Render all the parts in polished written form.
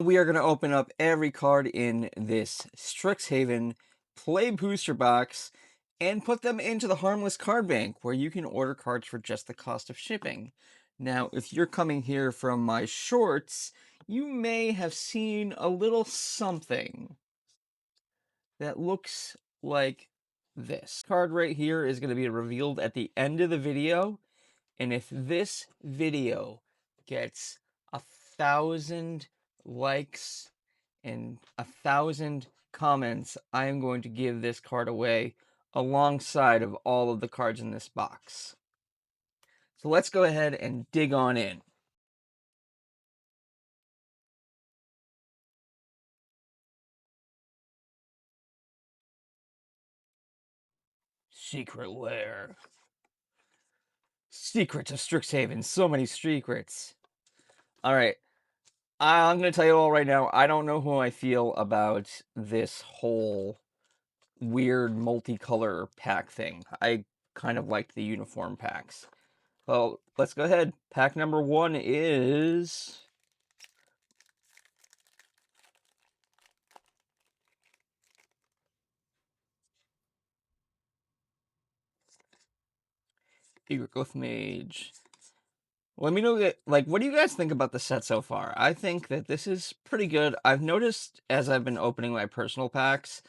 We are going to open up every card in this Strixhaven Play Booster Box and put them into the Harmless Card Bank, where you can order cards for just the cost of shipping. Now, if you're coming here from my shorts, you may have seen a little something that looks like this. Card right here is going to be revealed at the end of the video, and if this video gets 1,000 likes and 1,000 comments, I am going to give this card away alongside of all of the cards in this box. So let's go ahead and dig on in. Secret lair. Secrets of Strixhaven. So many secrets. Alright. I'm going to tell you all right now, I don't know how I feel about this whole weird multicolor pack thing. I kind of liked the uniform packs. Well, let's go ahead. Pack number 1 is Glyph Mage. Let me know, what do you guys think about the set so far? I think that this is pretty good. I've noticed as I've been opening my personal packs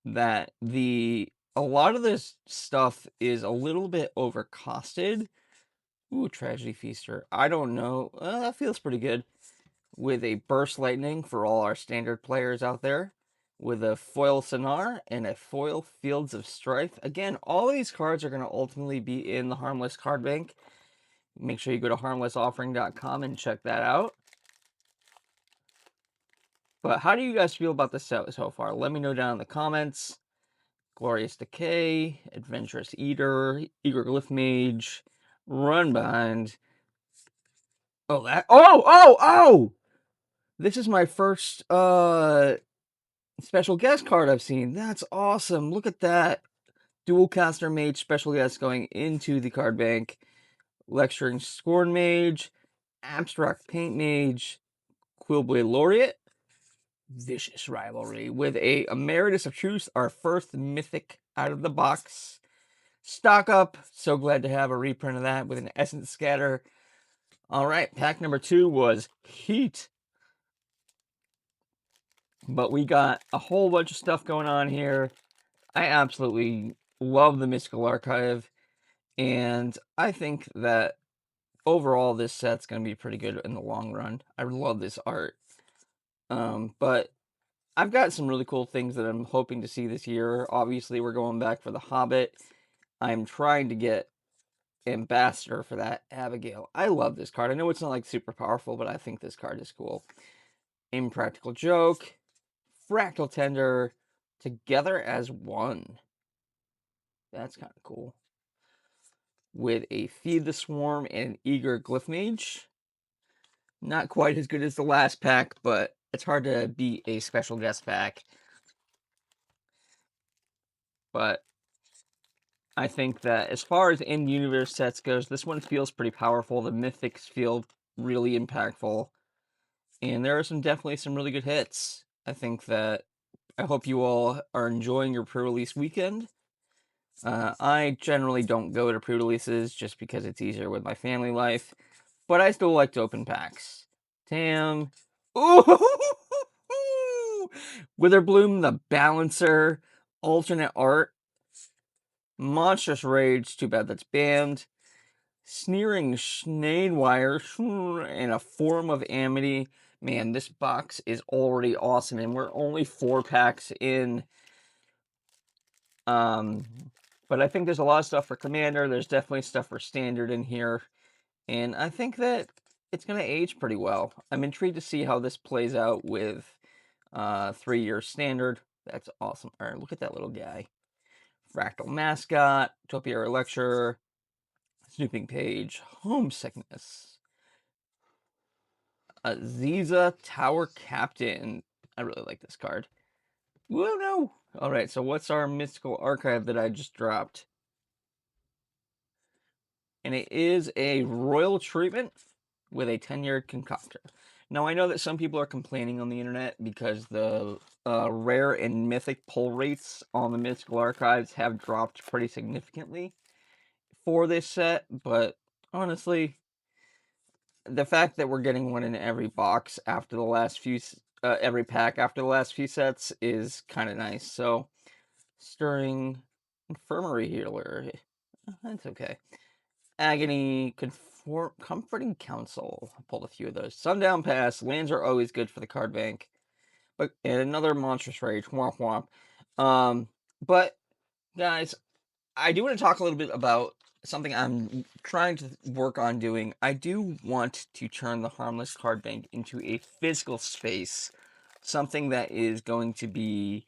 that a lot of this stuff is a little bit overcosted. Ooh, Tragedy Feaster. I don't know. That feels pretty good. With a Burst Lightning for all our standard players out there. With a foil Sonar and a foil Fields of Strife. Again, all of these cards are going to ultimately be in the Harmless Card Bank. Make sure you go to harmlessoffering.com and check that out. But how do you guys feel about the set so far? Let me know down in the comments. Glorious Decay, Adventurous Eater, Eager Glyph Mage, Runbind. Oh! This is my first special guest card I've seen. That's awesome. Look at that. Dual Caster Mage special guest going into the card bank. Lecturing Scorn Mage, Abstract Paint Mage, Quillblade Laureate, Vicious Rivalry with a Emeritus of Truth, our first mythic out of the box. Stock up. So glad to have a reprint of that with an Essence Scatter. All right, pack number 2 was Heat. But we got a whole bunch of stuff going on here. I absolutely love the Mystical Archive, and I think that overall this set's going to be pretty good in the long run. I love this art. But I've got some really cool things that I'm hoping to see this year. Obviously, we're going back for The Hobbit. I'm trying to get Ambassador for that, Abigail. I love this card. I know it's not like super powerful, but I think this card is cool. Impractical Joke, Fractal Tender, Together as One. That's kind of cool. With a Feed the Swarm and an Eager Glyph Mage. Not quite as good as the last pack, but it's hard to beat a special guest pack. But I think that as far as in-universe sets goes, this one feels pretty powerful. The mythics feel really impactful. And there are definitely some really good hits. I hope you all are enjoying your pre-release weekend. I generally don't go to pre-releases just because it's easier with my family life. But I still like to open packs. Tam. Ooh! Witherbloom, the Balancer, alternate art. Monstrous Rage, too bad that's banned. Sneering Schneidwire, and a Form of Amity. Man, this box is already awesome, and we're only 4 packs in. But I think there's a lot of stuff for Commander. There's definitely stuff for Standard in here. And I think that it's going to age pretty well. I'm intrigued to see how this plays out with 3-year Standard. That's awesome. All right, look at that little guy. Fractal Mascot, Topiary Lecturer, Snooping Page, Homesickness, Aziza Tower Captain. I really like this card. Whoa, no! Alright, so what's our Mystical Archive that I just dropped? And it is a Royal Treatment with a 10-year Concoctor. Now, I know that some people are complaining on the internet because the rare and mythic pull rates on the Mystical Archives have dropped pretty significantly for this set, but honestly, the fact that we're getting one in every box after the last few, every pack after the last few sets is kind of nice. So, Stirring Infirmary Healer, that's okay. Agony, Comforting Counsel. I pulled a few of those. Sundown Pass. Lands are always good for the card bank. But and another Monstrous Rage. Womp womp. But guys, I do want to talk a little bit about something I'm trying to work on doing. I do want to turn the Harmless Card Bank into a physical space, something that is going to be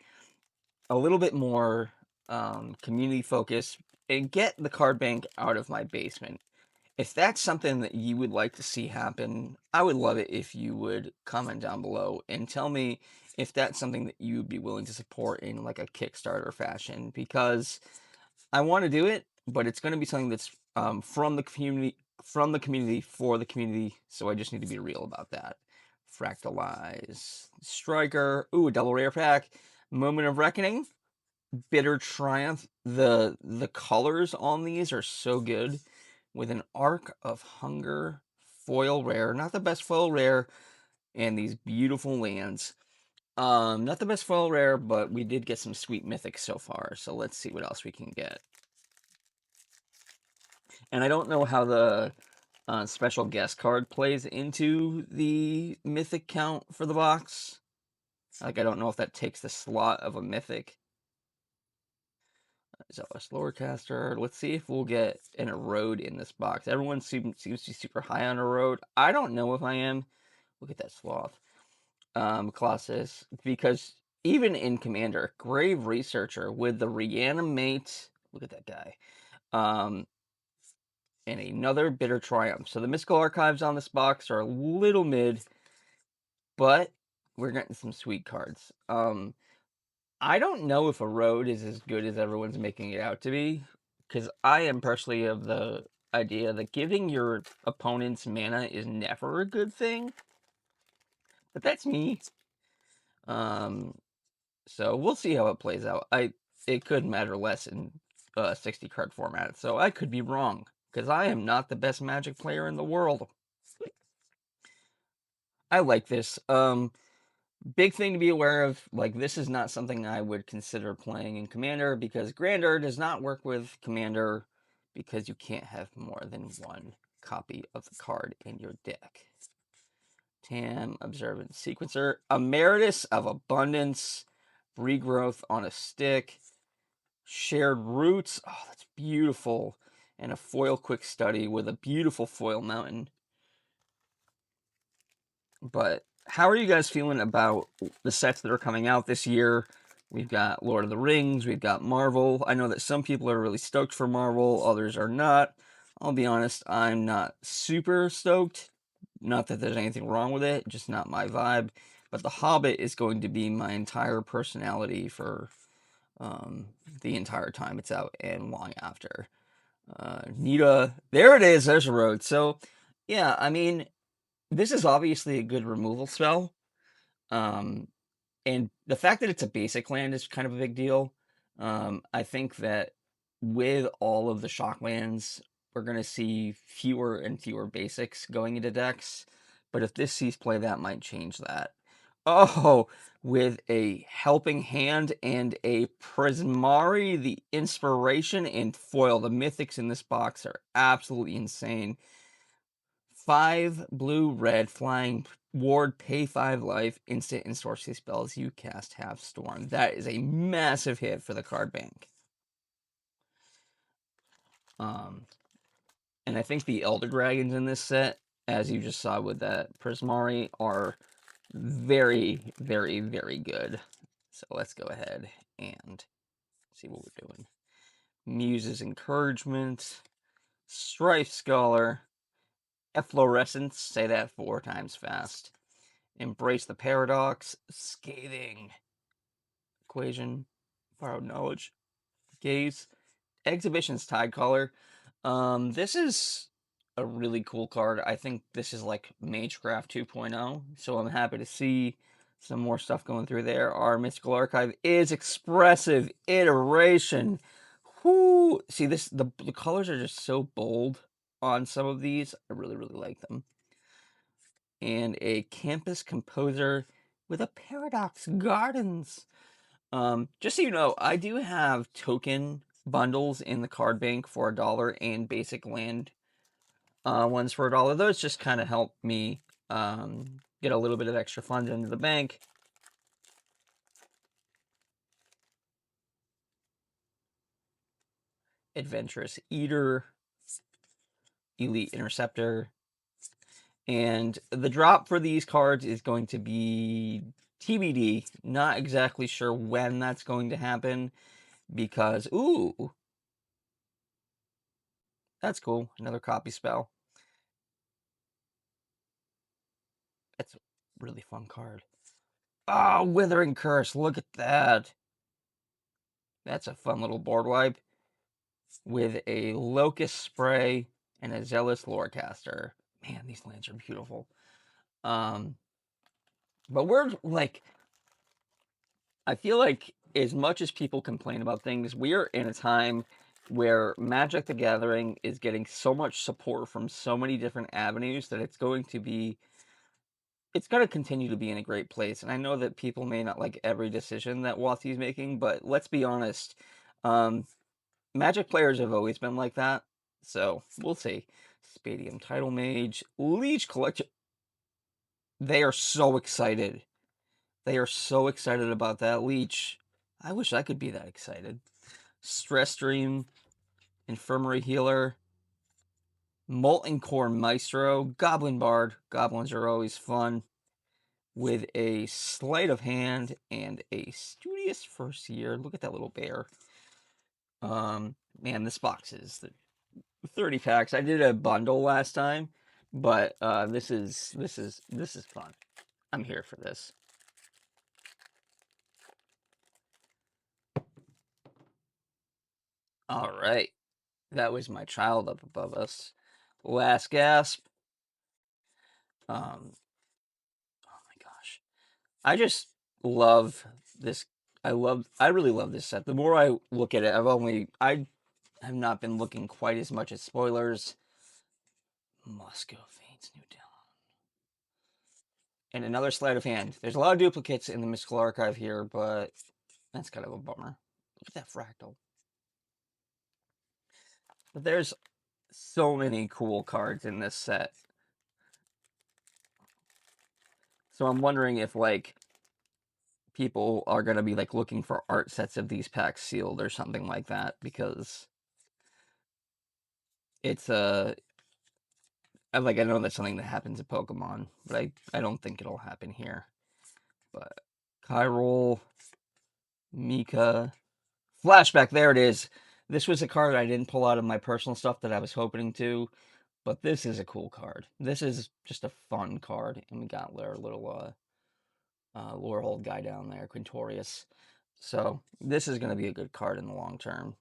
a little bit more community focused, and get the card bank out of my basement. If that's something that you would like to see happen, I would love it if you would comment down below and tell me if that's something that you would be willing to support in like a Kickstarter fashion, because I want to do it, but it's going to be something that's from the community for the community. So I just need to be real about that. Fractalize, Striker, ooh, a double rare pack, Moment of Reckoning, Bitter Triumph. The colors on these are so good, with an Arc of Hunger foil rare, not the best foil rare, and these beautiful lands. Not the best foil rare, but we did get some sweet mythics so far, so let's see what else we can get. And I don't know how the special guest card plays into the mythic count for the box. Like, I don't know if that takes the slot of a mythic. Zealous Lorecaster. Let's see if we'll get an Erode in this box. Everyone seems to be super high on Erode. I don't know if I am. Look at that sloth. Colossus. Because even in Commander, Grave Researcher with the Reanimate. Look at that guy. And another Bitter Triumph. So the Mystical Archives on this box are a little mid, but we're getting some sweet cards. I don't know if Erode is as good as everyone's making it out to be, because I am personally of the idea that giving your opponents mana is never a good thing. But that's me. Um, so we'll see how it plays out. It could matter less in 60 card format, so I could be wrong, because I am not the best Magic player in the world. I like this. Big thing to be aware of, like, this is not something I would consider playing in Commander, because Grandeur does not work with Commander, because you can't have more than one copy of the card in your deck. Tam, Observant Sequencer, Emeritus of Abundance, Regrowth on a Stick, Shared Roots, oh, that's beautiful, and a foil Quick Study with a beautiful foil mountain. But how are you guys feeling about the sets that are coming out this year? We've got Lord of the Rings, we've got Marvel. I know that some people are really stoked for Marvel, others are not. I'll be honest, I'm not super stoked. Not that there's anything wrong with it, just not my vibe. But The Hobbit is going to be my entire personality for the entire time it's out and long after. Nita, there it is, there's a road. So, yeah, I mean, this is obviously a good removal spell. Um, and the fact that it's a basic land is kind of a big deal. I think that with all of the shock lands, we're going to see fewer and fewer basics going into decks. But if this sees play, that might change that. Oh, with a Helping Hand and a Prismari, the Inspiration, and foil. The mythics in this box are absolutely insane. 5 blue, red, flying ward, pay 5 life, instant and sorcery spells you cast have storm. That is a massive hit for the card bank. And I think the Elder Dragons in this set, as you just saw with that Prismari, are very, very, very good. So let's go ahead and see what we're doing. Muse's Encouragement, Strife Scholar, Efflorescence, say that 4 times fast. Embrace the Paradox, Scathing, Equation, Borrowed Knowledge, Gaze, Exhibition's Tidecaller. This is a really cool card. I think this is like Magecraft 2.0, so I'm happy to see some more stuff going through there. Our Mystical Archive is Expressive Iteration. Whoo! See, the colors are just so bold on some of these. I really, really like them. And a Campus Composer with a Paradox Gardens. Just so you know, I do have token bundles in the card bank for $1 and basic land ones for $1. Those just kind of help me get a little bit of extra funds into the bank. Adventurous Eater, Elite Interceptor, and the drop for these cards is going to be TBD. Not exactly sure when that's going to happen because, ooh, that's cool. Another copy spell. That's a really fun card. Oh, Withering Curse. Look at that. That's a fun little board wipe with a Locust Spray and a Zealous Lorecaster. Man, these lands are beautiful. But we're like, I feel like as much as people complain about things, we are in a time where Magic the Gathering is getting so much support from so many different avenues that it's going to continue to be in a great place. And I know that people may not like every decision that WotC's making, but let's be honest. Magic players have always been like that. So we'll see. Spadium Title Mage, Leech Collection. They are so excited. They are so excited about that Leech. I wish I could be that excited. Stress Stream, Infirmary Healer, Molten Core Maestro, Goblin Bard. Goblins are always fun. With a Sleight of Hand and a Studious First Year. Look at that little bear. Man, this box is 30 packs. I did a bundle last time, but this is fun. I'm here for this. All right. That was my child up above us. Last gasp. Oh my gosh. I just love this. I really love this set. The more I look at it, I have not been looking quite as much at spoilers. Moscow Fates New Dawn. And another sleight of hand. There's a lot of duplicates in the Mystical Archive here, but that's kind of a bummer. Look at that fractal. But there's so many cool cards in this set. So I'm wondering if like people are gonna be like looking for art sets of these packs sealed or something like that because it's I know that's something that happens in Pokemon, but I don't think it'll happen here. But Kyrol, Mika, Flashback, there it is. This was a card I didn't pull out of my personal stuff that I was hoping to, but this is a cool card. This is just a fun card, and we got our little Lorehold guy down there, Quintorius. So this is going to be a good card in the long term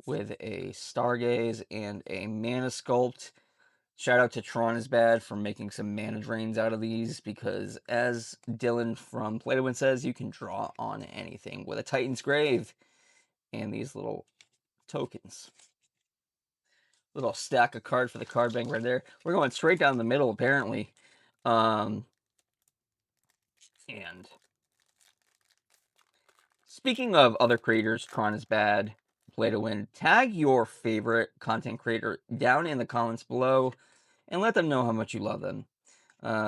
with a Stargaze and a Mana Sculpt. Shout out to Tron is Bad for making some mana drains out of these because, as Dylan from Play to Win says, you can draw on anything with a Titan's Grave and these little tokens. Little stack of cards for the card bank right there. We're going straight down the middle, apparently. And speaking of other creators, Tron is Bad, Play to Win, tag your favorite content creator down in the comments below and let them know how much you love them.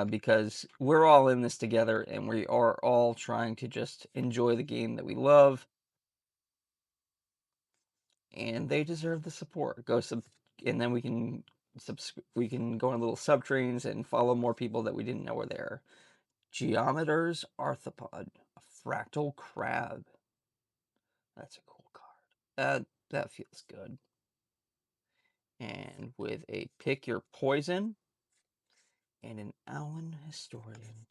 Because we're all in this together and we are all trying to just enjoy the game that we love. And they deserve the support. And then we can go on little subtrains and follow more people that we didn't know were there. Geometer's Arthropod, a fractal crab. That's a cool card. That feels good. And with a Pick Your Poison and an Allen Historian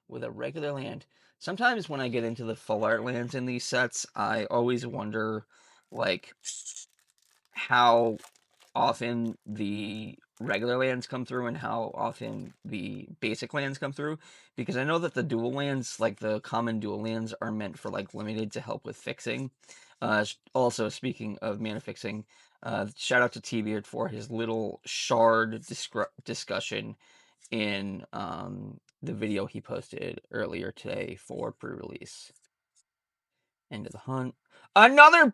with a regular land. Sometimes when I get into the full art lands in these sets, I always wonder like how often the regular lands come through and how often the basic lands come through, because I know that the dual lands, like the common dual lands, are meant for like limited to help with fixing. Also, speaking of mana fixing, shout out to T-Beard for his little shard discussion in the video he posted earlier today for pre-release. End of the hunt. Another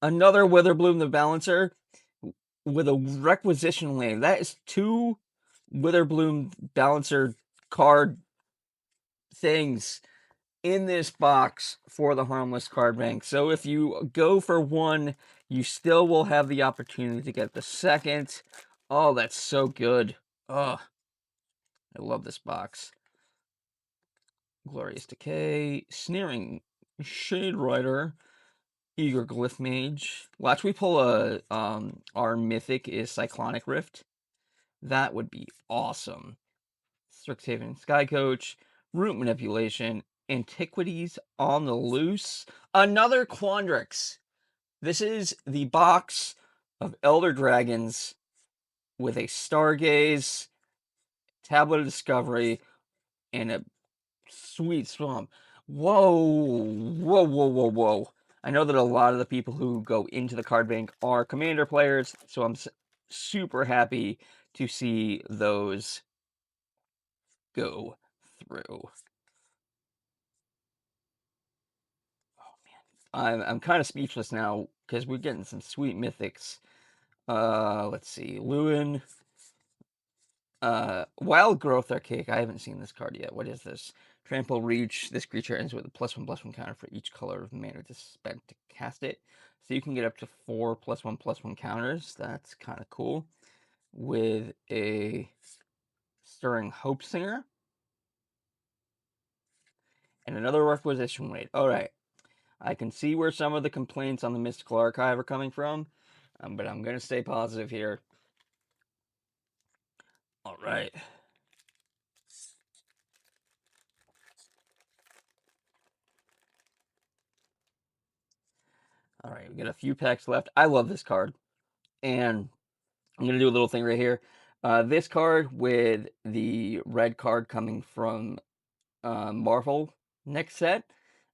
Witherbloom the Balancer with a requisition land. That is 2 Witherbloom Balancer card things in this box for the Harmless Card Bank. So if you go for one, you still will have the opportunity to get the second. Oh, that's so good. Oh, I love this box. Glorious Decay, Sneering Shade Rider, Eager Glyph Mage. Watch we pull our mythic is Cyclonic Rift. That would be awesome. Strixhaven Sky Coach, Root Manipulation, Antiquities on the Loose, another Quandrix. This is the box of Elder Dragons with a Stargaze, Tablet of Discovery, and a sweet swamp. Whoa, whoa, whoa, whoa, whoa. I know that a lot of the people who go into the card bank are Commander players, so I'm super happy to see those go through. I'm kind of speechless now because we're getting some sweet mythics. Let's see, Lewin, Wild Growth Archaic. I haven't seen this card yet. What is this? Trample Reach. This creature ends with a +1/+1 counter for each color of mana spent to cast it. So you can get up to 4 +1/+1 counters. That's kind of cool. With a Stirring Hope Singer and another Requisition Weight. All right. I can see where some of the complaints on the Mystical Archive are coming from, but I'm going to stay positive here. All right. All right, we got a few packs left. I love this card, and I'm going to do a little thing right here. This card with the red card coming from Marvel next set,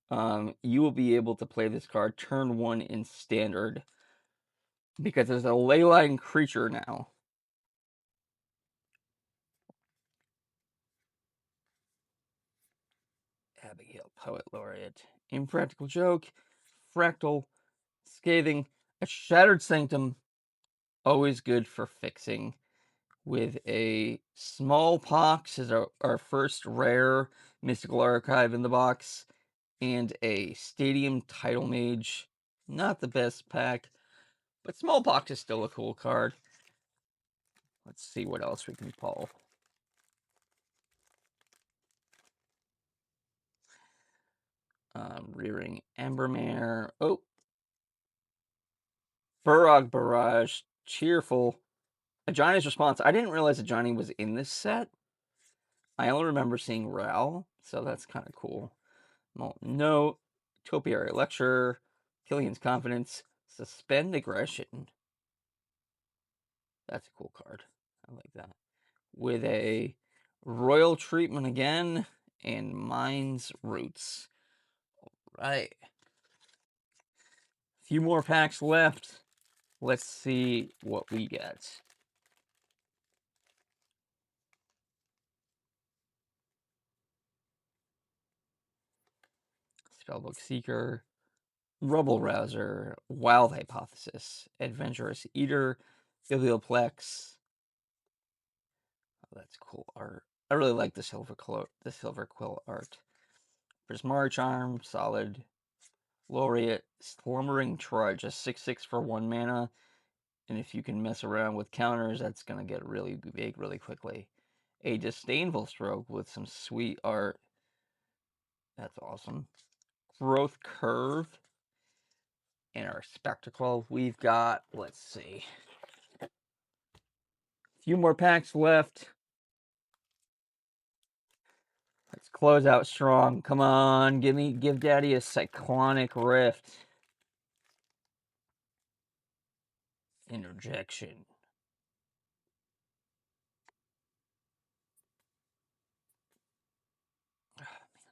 you will be able to play this card turn 1 in Standard, because there's a Leyline creature now. Abigail, Poet Laureate. Impractical Joke, Fractal, Scathing, a Shattered Sanctum, always good for fixing. With a Smallpox as our first rare Mystical Archive in the box, and a Stadium Title Mage. Not the best pack, but Smallpox is still a cool card. Let's see what else we can pull. Rearing Embermare. Oh, Burrog Barrage. Cheerful. Johnny's Response. I didn't realize that Johnny was in this set. I only remember seeing Ral, so that's kind of cool. Molten Note, Topiary Lecture, Killian's Confidence, Suspend Aggression. That's a cool card. I like that. With a Royal Treatment again, and Mind's Roots. All right. A few more packs left. Let's see what we get. Spellbook Seeker, Rubble Rouser, Wild Hypothesis, Adventurous Eater, Biblioplex. Oh, that's cool art. I really like the silver quill art. Prismari Charm, solid. Laureate, Slumbering Trudge, a 6/6 for 1 mana. And if you can mess around with counters, that's going to get really big really quickly. A Disdainful Stroke with some sweet art. That's awesome. Growth Curve. And our Spectacle. We've got, let's see, a few more packs left. Let's close out strong. Come on, give Daddy a Cyclonic Rift. Interjection.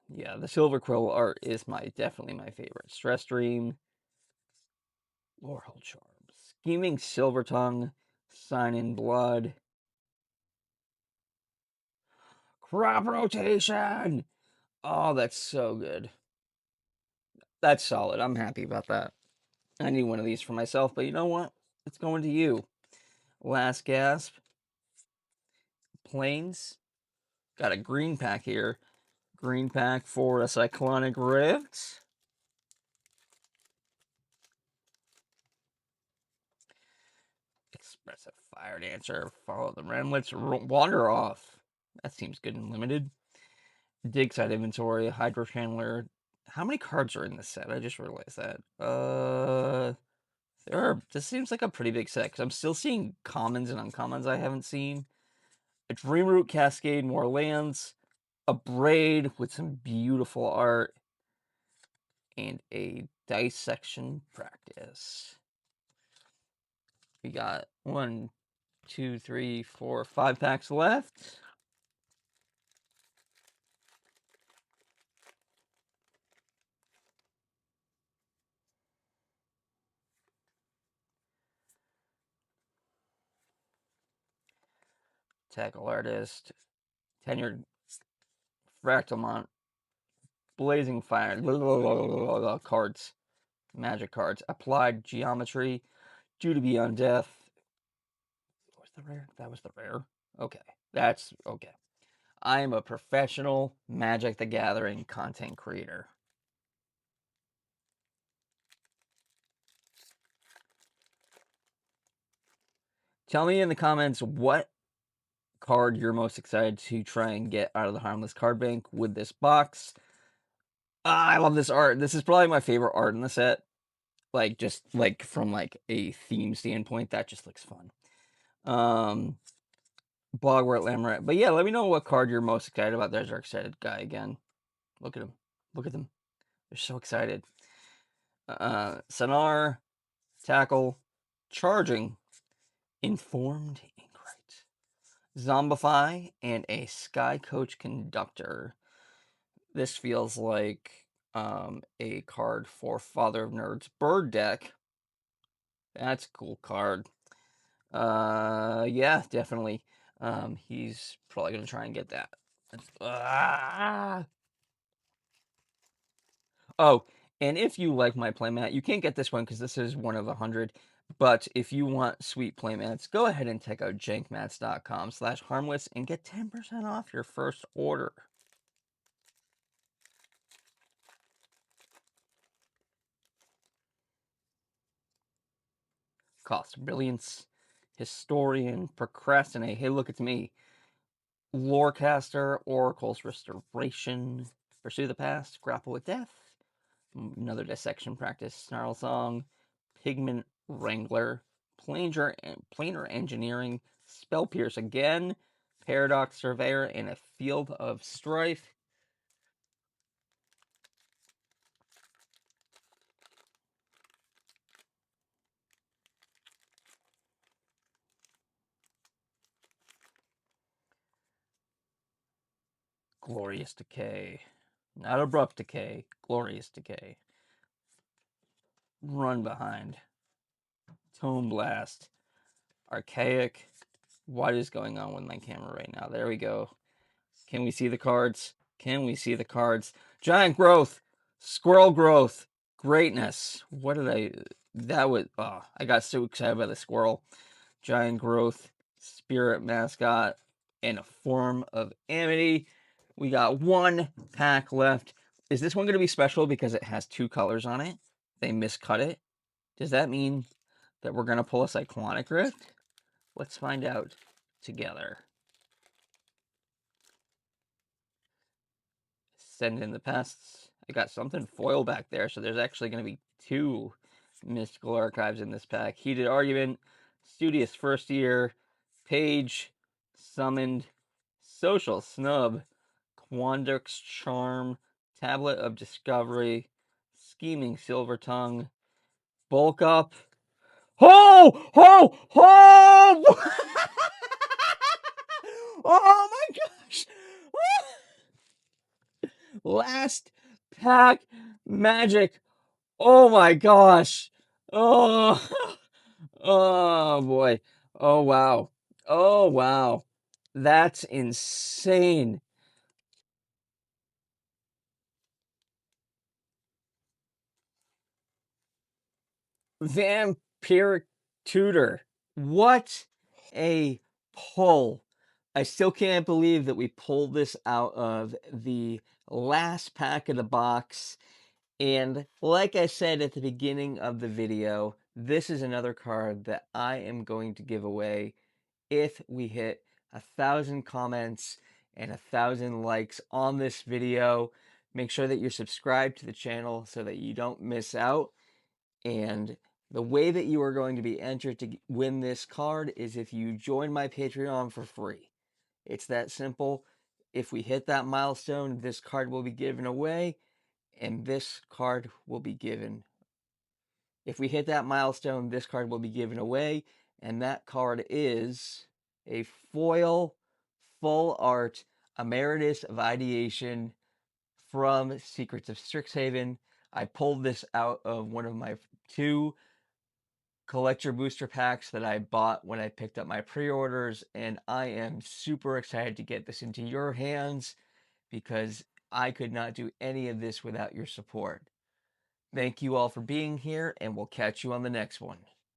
Yeah, the Silver Quill art is definitely my favorite. Stress Dream, Laurel Charm, Scheming Silver Tongue, Sign in Blood, Crop Rotation. Oh, that's so good. That's solid. I'm happy about that. I need one of these for myself, but you know what? It's going to you. Last Gasp, Plains. Got a green pack here. Green pack for a Cyclonic Rift. Expressive Fire Dancer. Follow the Remlets. Wander Off. That seems good and limited. Dig Side Inventory. Hydro Chandler. How many cards are in this set? I just realized that. This seems like a pretty big set because I'm still seeing commons and uncommons I haven't seen. A Dreamroot Cascade, more lands. A Braid with some beautiful art. And a Dissection Practice. We got 1, 2, 3, 4, 5 packs left. Tackle Artist, Tenured Fractalmont, Blazing Fire, cards, Magic cards, Applied Geometry, Due to Be on Death. What's the rare? That was the rare. Okay, that's okay. I am a professional Magic the Gathering content creator. Tell me in the comments what card you're most excited to try and get out of the Harmless Card Bank with this box. I love this art. This is probably my favorite art in the set. Like, just like from like a theme standpoint, that just looks fun. Bogwart Lamret. But yeah, let me know what card you're most excited about. There's our excited guy again. Look at him. Look at them. They're so excited. Sonar, Tackle, Charging, Informed Inkrite, Zombify, and a Sky Coach Conductor. This feels like a card for Father of Nerds Bird deck. That's a cool card. Yeah, definitely. He's probably gonna try and get that. Oh, and if you like my playmat, you can't get this one because this is one of 100. But if you want sweet playmats, go ahead and check out jankmats.com/harmless and get 10% off your first order. Cost Brilliance, Historian, Procrastinate. Hey, look, it's me. Lorecaster, Oracle's Restoration, Pursue the Past, Grapple with Death, another Dissection Practice, Snarl Song, Pigment Wrangler, Planar Engineering, Spell Pierce again, Paradox Surveyor, and a Field of Strife. Glorious Decay. Not Abrupt Decay, Glorious Decay. Run Behind. Tone Blast. Archaic. What is going on with my camera right now? There we go. Can we see the cards? Can we see the cards? Giant Growth. Squirrel Growth. Greatness. What did I... That was... Oh, I got so excited by the squirrel. Giant Growth. Spirit Mascot. And a Form of Amity. We got one pack left. Is this one going to be special because it has 2 colors on it? They miscut it? Does that mean that we're going to pull a Cyclonic Rift? Let's find out together. Send in the pests. I got something foil back there, so there's actually going to be 2 Mystical Archives in this pack. Heated Argument, Studious First Year, Page, Summoned, Social Snub, Quandux Charm, Tablet of Discovery, Scheming Silver Tongue, Bulk Up. Ho! Ho! Ho! Oh my gosh! Last pack magic. Oh my gosh. Oh, oh boy. Oh wow. Oh wow. That's insane. Vampiric Tutor. What a pull. I still can't believe that we pulled this out of the last pack of the box. And like I said at the beginning of the video, this is another card that I am going to give away if we hit 1,000 comments and 1,000 likes on this video. Make sure that you're subscribed to the channel so that you don't miss out. And the way that you are going to be entered to win this card is if you join my Patreon for free. It's that simple. If we hit that milestone, this card will be given away, and this card will be given. If we hit that milestone, this card will be given away, and that card is a foil full art Emeritus of Ideation from Secrets of Strixhaven. I pulled this out of one of my two collector booster packs that I bought when I picked up my pre-orders, and I am super excited to get this into your hands because I could not do any of this without your support. Thank you all for being here, and we'll catch you on the next one.